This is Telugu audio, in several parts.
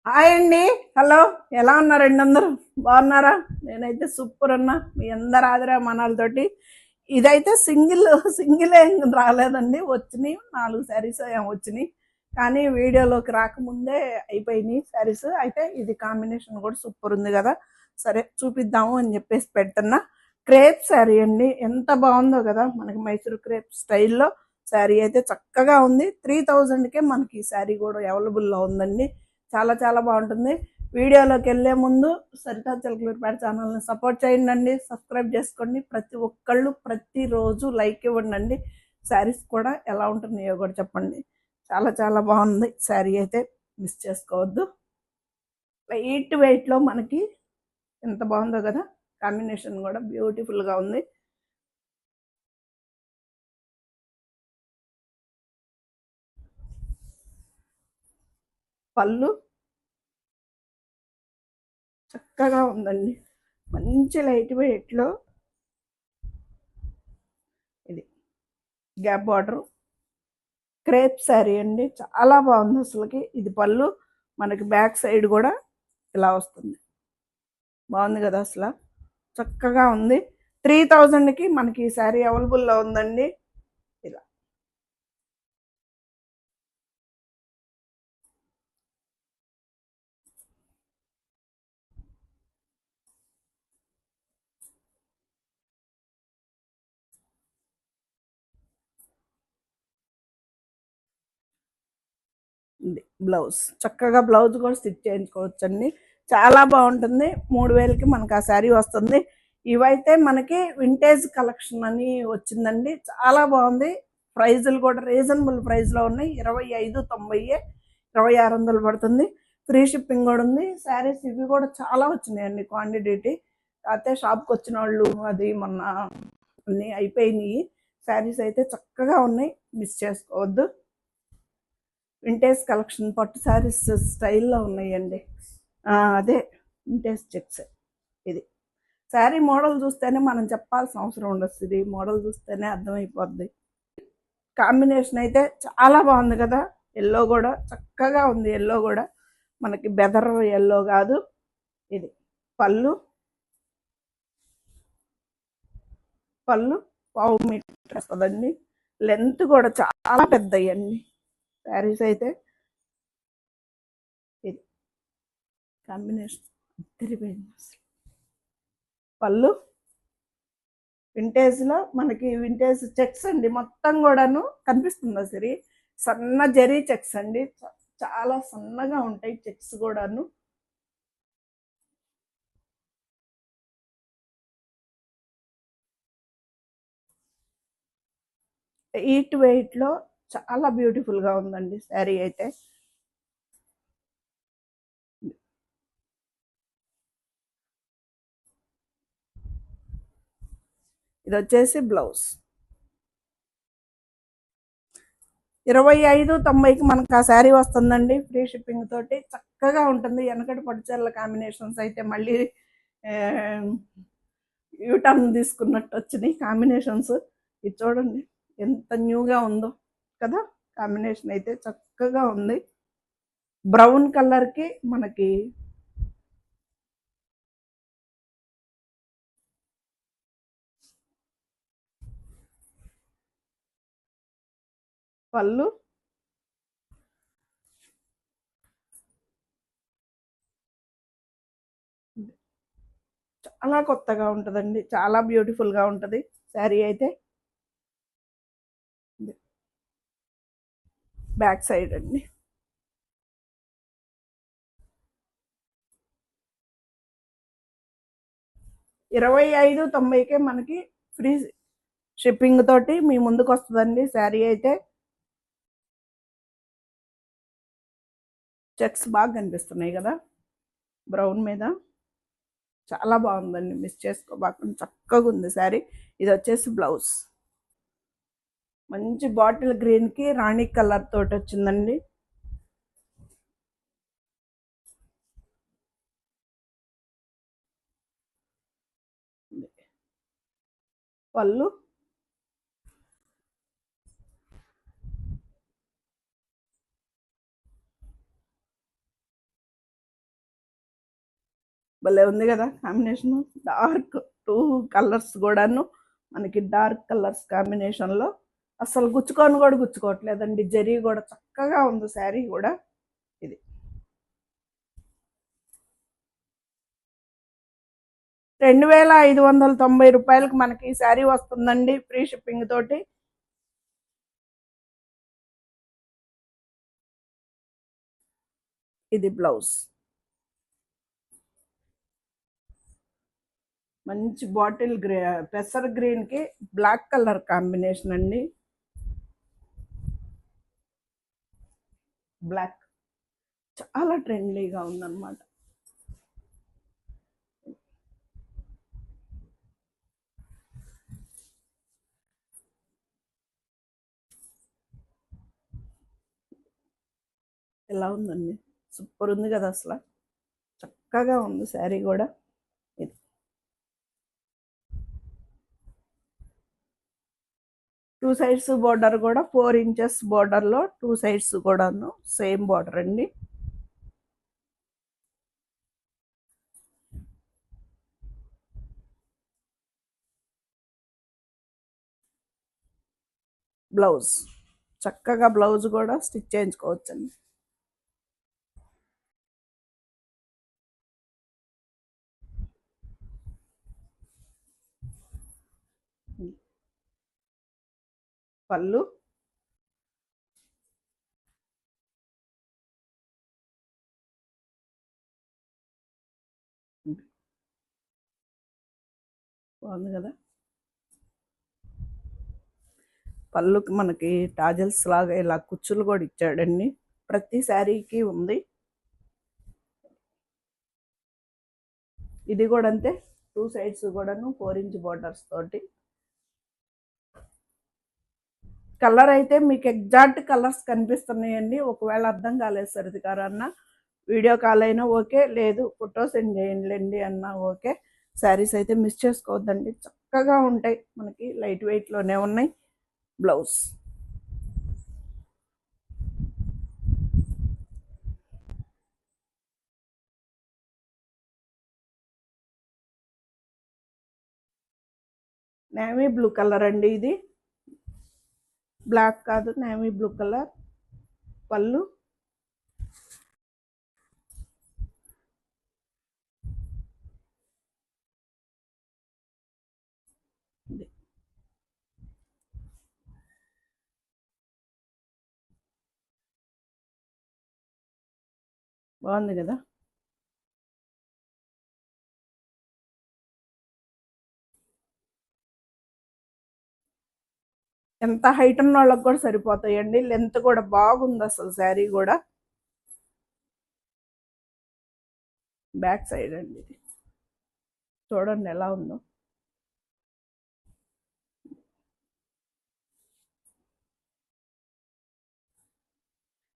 హాయ్ అండి. హలో. ఎలా ఉన్నారండి అందరూ? బాగున్నారా? నేనైతే సూపర్ ఉన్నా. మీ అందరు ఆదరామణాలతోటి. ఇదైతే సింగిల్ ఏం రాలేదండి. వచ్చినాయి 4 శారీస్ ఏమో వచ్చినాయి. కానీ వీడియోలోకి రాకముందే అయిపోయినాయి శారీస్. అయితే ఇది కాంబినేషన్ కూడా సూపర్ ఉంది కదా, సరే చూపిద్దాము అని చెప్పేసి పెడుతున్నా. క్రేప్ శారీ అండి, ఎంత బాగుందో కదా, మనకి మైసూర్ క్రేప్ స్టైల్లో శారీ అయితే చక్కగా ఉంది. 3000కే మనకి ఈ శారీ కూడా అవైలబుల్లో ఉందండి. చాలా చాలా బాగుంటుంది. వీడియోలోకి వెళ్ళే ముందు సరితా చిలకలూరిపేట ఛానల్ని సపోర్ట్ చేయండి, సబ్స్క్రైబ్ చేసుకోండి. ప్రతి ఒక్కళ్ళు ప్రతిరోజు లైక్ ఇవ్వండి. శారీస్ కూడా ఎలా ఉంటున్నాయో కూడా చెప్పండి. చాలా చాలా బాగుంది శారీ అయితే, మిస్ చేసుకోవద్దు. లైట్ వెయిట్లో మనకి ఎంత బాగుందో కదా, కాంబినేషన్ కూడా బ్యూటిఫుల్గా ఉంది. పళ్ళు చక్కగా ఉందండి, మంచి లైట్ వెయిట్లో. ఇది గ్యాప్ బార్డర్ క్రేప్ శారీ అండి, చాలా బాగుంది అసలుకి. ఇది పళ్ళు, మనకి బ్యాక్ సైడ్ కూడా ఇలా వస్తుంది. బాగుంది కదా అసలు, చక్కగా ఉంది. 3000కి మనకి ఈ శారీ అవైలబుల్లో ఉందండి. ఇలా ఉంది బ్లౌజ్. చక్కగా బ్లౌజ్ కూడా స్టిచ్ చేయించుకోవచ్చండి, చాలా బాగుంటుంది. 3000కి మనకి ఆ శారీ వస్తుంది. ఇవైతే మనకి వింటేజ్ కలెక్షన్ అని వచ్చిందండి, చాలా బాగుంది. ప్రైజులు కూడా రీజనబుల్ ప్రైస్లో ఉన్నాయి. 2590, 2600 పడుతుంది. ఫ్రీ షిప్పింగ్ కూడా ఉంది. శారీస్ ఇవి కూడా చాలా వచ్చినాయండి క్వాంటిటీ. కాకపోతే షాప్కి వచ్చిన వాళ్ళు అది మొన్న అన్నీ అయిపోయినాయి. శారీస్ అయితే చక్కగా ఉన్నాయి, మిస్ చేసుకోవద్దు. వింటేజ్ కలెక్షన్ పట్టు శారీస్ స్టైల్లో ఉన్నాయండి. అదే వింటేజ్ చెక్స్. ఇది శారీ మోడల్ చూస్తేనే మనం చెప్పాల్సిన అవసరం ఉండదు, ఇది మోడల్ చూస్తేనే అర్థమైపోద్ది. కాంబినేషన్ అయితే చాలా బాగుంది కదా, ఎల్లో కూడా చక్కగా ఉంది. ఎల్లో కూడా మనకి బెదర్ ఎల్లో కాదు. ఇది పళ్ళు. పళ్ళు పావు మీటర్ వస్తుందండి. లెంత్ కూడా చాలా పెద్దయండి శారీస్ అయితే. ఇది కాంబినేషన్ తిరిగిపోయింది. పళ్ళు వింటేజ్లో మనకి వింటేజ్ చెక్స్ అండి, మొత్తం కూడాను కనిపిస్తుందా సరే, సన్న జరీ చెక్స్ అండి, చాలా సన్నగా ఉంటాయి చెక్స్ కూడాను. ఎయిట్ వెయిట్లో చాలా బ్యూటిఫుల్గా ఉందండి శారీ అయితే. ఇది వచ్చేసి బ్లౌజ్. 2590కి మనకు ఆ శారీ వస్తుందండి, ఫ్రీ షిప్పింగ్ తోటి. చక్కగా ఉంటుంది. వెనకటి పట్టుచీరల కాంబినేషన్స్ అయితే మళ్ళీ యూటర్న్ తీసుకున్నట్టు వచ్చినాయి కాంబినేషన్స్. ఇది చూడండి ఎంత న్యూగా ఉందో కదా, కాంబినేషన్ అయితే చక్కగా ఉంది. బ్రౌన్ కలర్కి మనకి పళ్ళు. చాలా కొత్తగా ఉంటుందండి, చాలా బ్యూటిఫుల్గా ఉంటుంది శారీ అయితే. బ్యాక్ సైడ్ అండి. 2590కే మనకి ఫ్రీ షిప్పింగ్ తోటి మీ ముందుకు వస్తుందండి శారీ అయితే. చెక్స్ బాగా కనిపిస్తున్నాయి కదా బ్రౌన్ మీద, చాలా బాగుందండి, మిస్ చేసుకోబాకుండా చక్కగా ఉంది శారీ. ఇది వచ్చేసి బ్లౌజ్, మంచి బాటిల్ గ్రీన్కి రాణి కలర్ తోటి వచ్చిందండి. పళ్ళు. భలే ఉంది కదా కాంబినేషను. డార్క్ 2 కలర్స్ కూడాను మనకి డార్క్ కలర్స్ కాంబినేషన్లో అసలు గుచ్చుకొని కూడా గుచ్చుకోవట్లేదండి. జరీ కూడా చక్కగా ఉంది శారీ కూడా. ఇది 2590 రూపాయలకి మనకి ఈ శారీ వస్తుందండి, ఫ్రీ షిప్పింగ్ తోటి. ఇది బ్లౌజ్, మంచి బాటిల్ గ్రే పెసర్ గ్రీన్కి బ్లాక్ కలర్ కాంబినేషన్ అండి. బ్లాక్ చాలా ట్రెండీగా ఉందన్నమాట. ఎలా ఉందండి, సూపర్ ఉంది కదా, అసలు చక్కగా ఉంది శారీ కూడా. ఇది 2 సైడ్స్ బోర్డర్ కూడా 4 ఇంచెస్ బోర్డర్లో 2 సైడ్స్ కూడాను సేమ్ బోర్డర్ అండి. బ్లౌజ్ చక్కగా బ్లౌజ్ కూడా స్టిచ్ చేయించుకోవచ్చండి. పళ్ళు, బాగుంది కదా. పళ్ళుకి మనకి టాజల్స్ లాగా ఇలా కుచ్చులు కూడా ఇచ్చాడండి. ప్రతి శారీకి ఉంది. ఇది కూడా అంతే, 2 సైడ్స్ కూడాను 4 ఇంచ్ బోర్డర్స్ తోటి. కలర్ అయితే మీకు ఎగ్జాక్ట్ కలర్స్ కనిపిస్తున్నాయండి. ఒకవేళ అర్థం కాలేదు సరిదిగార అన్న వీడియో కాల్ అయినా ఓకే, లేదు ఫోటో సెండ్ చేయండి అన్న ఓకే. శారీస్ అయితే మిస్ చేసుకోవద్దండి, చక్కగా ఉంటాయి మనకి, లైట్ వెయిట్లోనే ఉన్నాయి. బ్లౌజ్ నేవీ బ్లూ కలర్ అండి, ఇది బ్లాక్ కాదు, నేవీ బ్లూ కలర్. పళ్ళు, బాగుంది కదా. ఎంత హైట్ ఉన్న వాళ్ళకి కూడా సరిపోతాయండి, లెంత్ కూడా బాగుంది అసలు శారీ కూడా. బ్యాక్ సైడ్ అండి ఇది, చూడండి ఎలా ఉందో.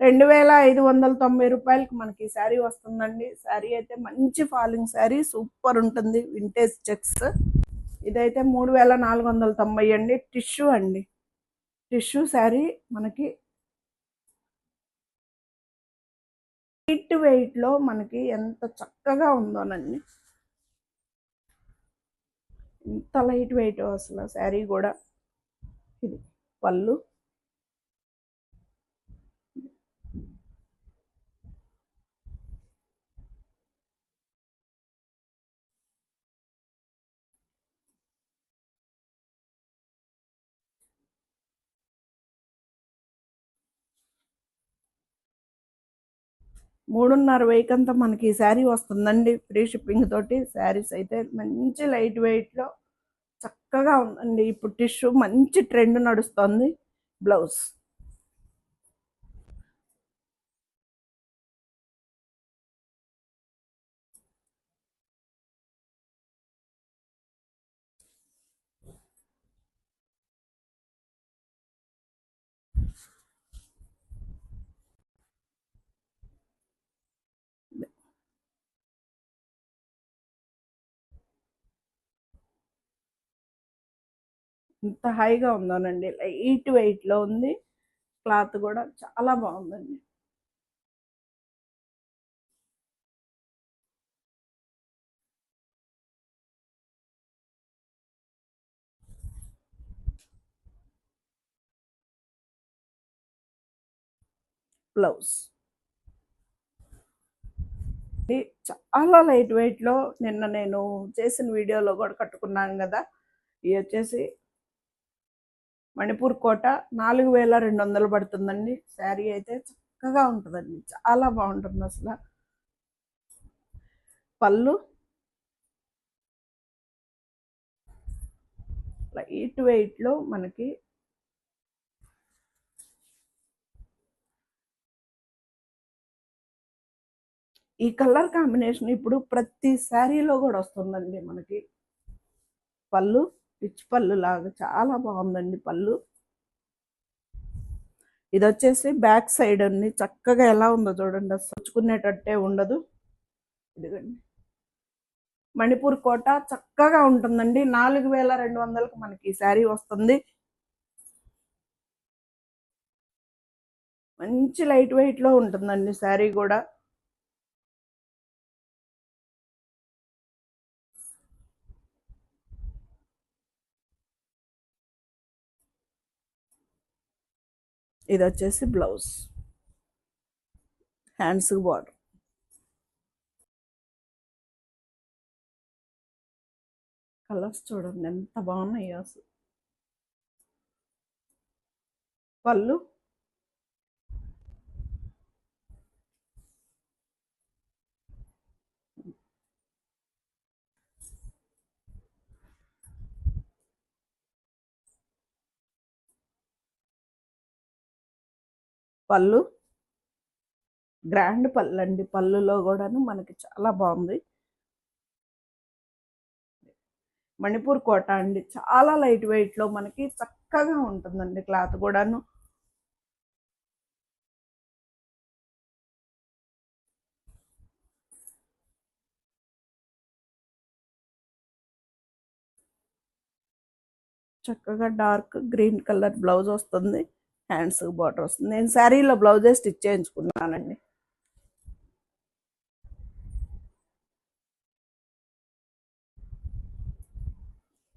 రూ. 2590 మనకి శారీ వస్తుందండి. శారీ అయితే మంచి ఫాలింగ్ శారీ, సూపర్ ఉంటుంది, వింటేజ్ చెక్స్. ఇదైతే 3490 అండి. టిష్యూ అండి, టిష్యూ శారీ మనకి లైట్ వెయిట్లో మనకి ఎంత చక్కగా ఉందోనండి. ఎంత లైట్ వెయిట్ అసలు శారీ కూడా. ఇది పళ్ళు, 3500 మనకి ఈ శారీ వస్తుందండి, ఫ్రీ షిప్పింగ్ తోటి. శారీస్ అయితే మంచి లైట్ వెయిట్లో చక్కగా ఉందండి. ఇప్పుడు టిష్యూ మంచి ట్రెండ్ నడుస్తుంది. బ్లౌజ్ ఇంత హాయిగా ఉందోనండి, లైట్ వెయిట్లో ఉంది. క్లాత్ కూడా చాలా బాగుందండి. బ్లౌజ్. చాలా లైట్ వెయిట్లో నిన్న నేను చేసిన వీడియోలో కూడా కట్టుకున్నాను కదా. ఇవి వచ్చేసి మణిపూర్ కోట 4200 పడుతుందండి. శారీ అయితే చక్కగా ఉంటుందండి, చాలా బాగుంటుంది అసలు. పళ్ళు లైట్ వెయిట్లో మనకి ఈ కలర్ కాంబినేషన్ ఇప్పుడు ప్రతి శారీలో కూడా వస్తుందండి మనకి. పళ్ళు రిచ్ పళ్ళు లాగా చాలా బాగుందండి పళ్ళు. ఇది వచ్చేసి బ్యాక్ సైడ్ అన్ని చక్కగా ఎలా ఉందో చూడండి, సచ్చుకునేటట్టే ఉండదు. ఇదిగండి మణిపూర్ కోట చక్కగా ఉంటుందండి. 4200కి మనకి ఈ శారీ వస్తుంది. మంచి లైట్ వెయిట్లో ఉంటుందండి శారీ కూడా. ఇది వచ్చేసి బ్లౌజ్, హ్యాండ్స్ బార్డర్. కలర్స్ చూడండి ఎంత బాగున్నాయో అసలు. పళ్ళు పళ్ళు గ్రాండ్ పళ్ళు అండి. పళ్ళులో కూడాను మనకి చాలా బాగుంది. మణిపూర్ కోట అండి, చాలా లైట్ వెయిట్లో మనకి చక్కగా ఉంటుందండి క్లాత్ కూడాను. చక్కగా డార్క్ గ్రీన్ కలర్ బ్లౌజ్ వస్తుంది, హ్యాండ్స్ బార్డర్ వస్తుంది. నేను శారీలో బ్లౌజే స్టిచ్ చేయించుకున్నానండి.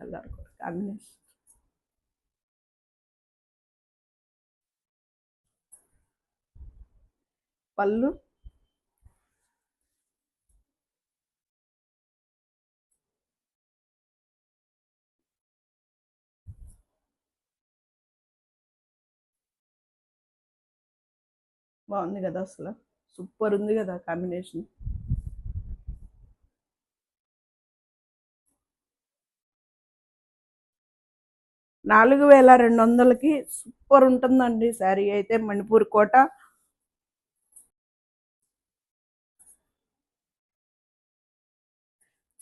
Colour combination. పళ్ళు బాగుంది కదా అసలు, సూపర్ ఉంది కదా కాంబినేషన్. నాలుగు వేల 200కి సూపర్ ఉంటుందండి శారీ అయితే మణిపూర్ కోట.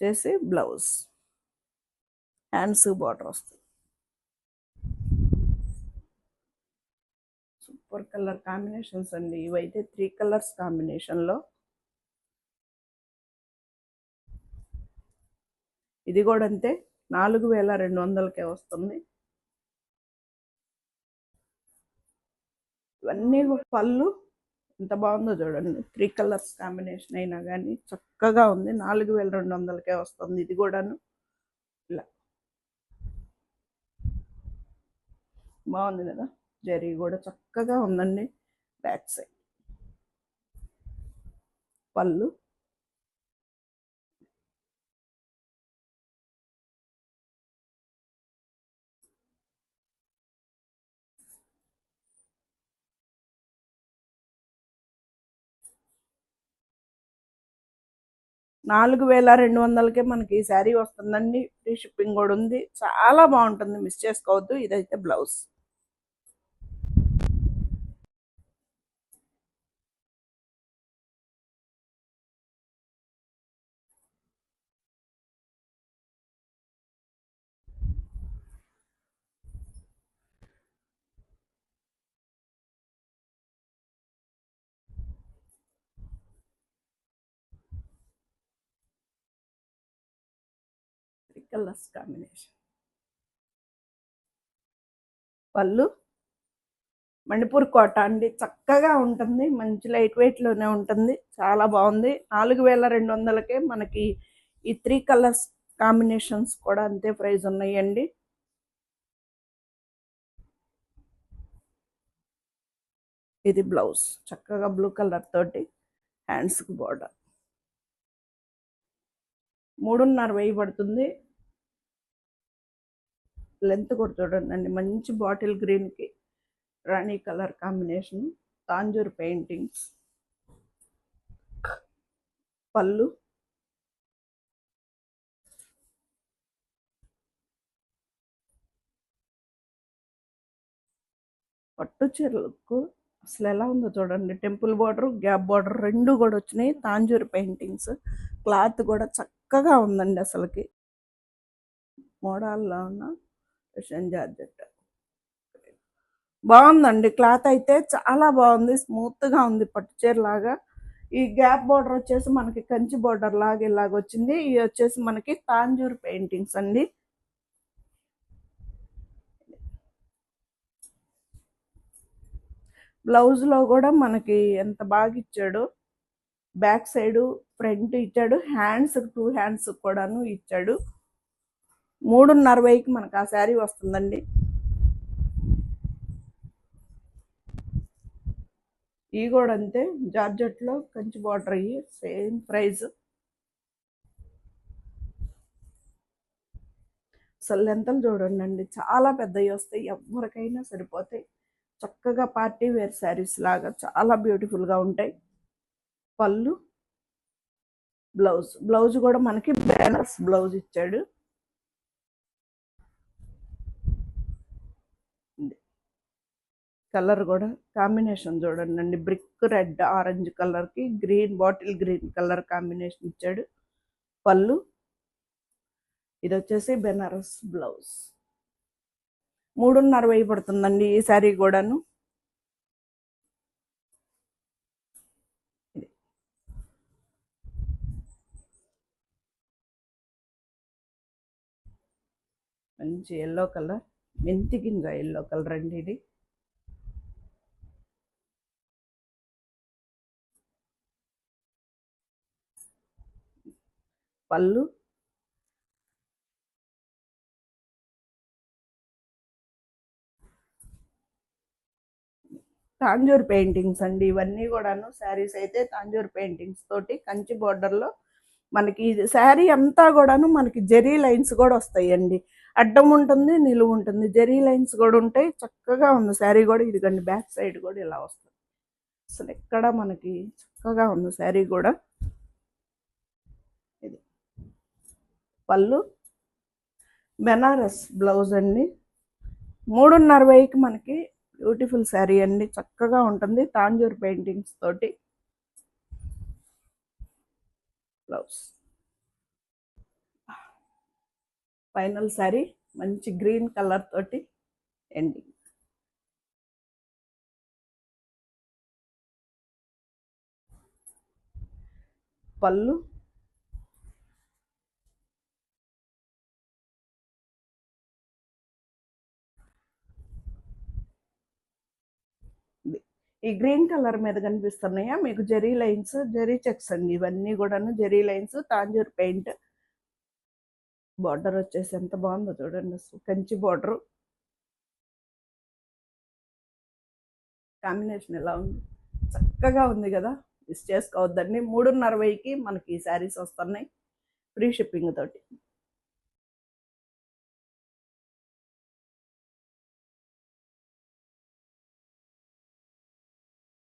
చేసి బ్లౌజ్, హ్యాండ్స్ బార్డర్ వస్తుంది. సూపర్ కలర్ కాంబినేషన్స్ అండి ఇవైతే, 3 కలర్స్ కాంబినేషన్లో. ఇది కూడా అంతే 4200కే వస్తుంది. ఇవన్నీ పళ్ళు ఎంత బాగుందో చూడండి, 3 కలర్స్ కాంబినేషన్ అయినా కానీ చక్కగా ఉంది. 4200కే వస్తుంది ఇది కూడాను. ఇలా బాగుంది కదా, జరీ కూడా చక్కగా ఉందండి. బ్యాక్ సైడ్ పళ్ళు 4200కే మనకి ఈ శారీ వస్తుందండి. ఫ్రీ షిప్పింగ్ కూడా ఉంది, చాలా బాగుంటుంది, మిస్ చేసుకోవద్దు. ఇదైతే బ్లౌజ్. Colours combination. పళ్ళు మణిపూర్ కోట అండి, చక్కగా ఉంటుంది, మంచి లైట్ వెయిట్లోనే ఉంటుంది, చాలా బాగుంది. 4200కే మనకి ఈ 3 కలర్స్ కాంబినేషన్స్ కూడా అంతే ప్రైస్ ఉన్నాయండి. ఇది బ్లౌజ్ చక్కగా బ్లూ కలర్ తోటి హ్యాండ్స్కి బోర్డర్ 3.5 పడుతుంది. లెంత్ కూడా చూడండి మంచి బాటిల్ గ్రీన్కి రాణి కలర్ కాంబినేషన్ తాంజూర్ పెయింటింగ్స్. పళ్ళు పట్టు చీరలకు అసలు ఎలా ఉందో చూడండి. టెంపుల్ బార్డర్ గ్యాప్ బార్డర్ రెండు కూడా వచ్చినాయి. తాంజూర్ పెయింటింగ్స్ క్లాత్ కూడా చక్కగా ఉందండి. అసలుకి మోడల్లో ఉన్న రుషన్ జార్జెట్ బాగుందండి. క్లాత్ అయితే చాలా బాగుంది, స్మూత్గా ఉంది పట్టు చీర లాగా. ఈ గ్యాప్ బార్డర్ వచ్చేసి మనకి కంచి బార్డర్ లాగా ఇలాగ వచ్చింది. ఇవి వచ్చేసి మనకి తాంజూర్ పెయింటింగ్స్ అండి. బ్లౌజ్లో కూడా మనకి ఎంత బాగా ఇచ్చాడు. బ్యాక్ సైడ్ ఫ్రంట్ ఇచ్చాడు, హ్యాండ్స్ 2 హ్యాండ్స్ కూడాను ఇచ్చాడు. 3.5కి మనకు ఆ శారీ వస్తుందండి. ఈ కూడా అంతే జార్జెట్లో కంచి బార్డర్ అయ్యి సేమ్ ప్రైస్. అసలు లెంతలు చూడండి చాలా పెద్దవి వస్తాయి, ఎవరికైనా సరిపోతాయి. చక్కగా పార్టీ వేర్ శారీస్ లాగా చాలా బ్యూటిఫుల్గా ఉంటాయి. పళ్ళు బ్లౌజ్ కూడా మనకి బ్యానర్స్ బ్లౌజ్ ఇచ్చాడు. కలర్ కూడా కాంబినేషన్ చూడండి బ్రిక్ రెడ్ ఆరెంజ్ కలర్కి green bottle green colour combination ఇచ్చాడు. పళ్ళు ఇది వచ్చేసి బెనారస్ బ్లౌజ్ 3.5 పడుతుందండి ఈ శారీ కూడాను. మంచి ఎల్లో కలర్, మెంతి గింజ ఎల్లో కలర్ అండి ఇది. పళ్ళు తాంజూర్ పెయింటింగ్స్ అండి ఇవన్నీ కూడాను. శారీస్ అయితే తాంజూర్ పెయింటింగ్స్ తోటి కంచి బోర్డర్లో మనకి శారీ అంతా కూడాను మనకి జెరీ లైన్స్ కూడా వస్తాయండి. అడ్డం ఉంటుంది, నిలువు ఉంటుంది, జెరీ లైన్స్ కూడా ఉంటాయి. చక్కగా ఉంది శారీ కూడా. ఇదిగండి బ్యాక్ సైడ్ కూడా ఇలా వస్తుంది. అసలు ఎక్కడ మనకి చక్కగా ఉంది శారీ కూడా. ఇది పళ్ళు బెనారస్ బ్లౌజ్ అండి. 3.5కి మనకి బ్యూటిఫుల్ శారీ అండి, చక్కగా ఉంటుంది తాంజూర్ పెయింటింగ్స్ తోటి. బ్లౌజ్ ఫైనల్ శారీ మంచి గ్రీన్ కలర్ తోటి ఎండింగ్. పళ్ళు ఈ గ్రీన్ కలర్ మీద కనిపిస్తున్నాయా మీకు జెరీ లైన్స్, జెరీ చెక్స్ అండి ఇవన్నీ కూడాను. Zari lines Tanjore paint. Border వచ్చేసి ఎంత బాగుందో చూడండి. అసలు కంచి బార్డర్ కాంబినేషన్ ఎలా ఉంది, చక్కగా ఉంది కదా. మిస్ చేసుకోవద్దండి. 3.5కి మనకి ఈ శారీస్ వస్తున్నాయి ఫ్రీ షిప్పింగ్ తోటి.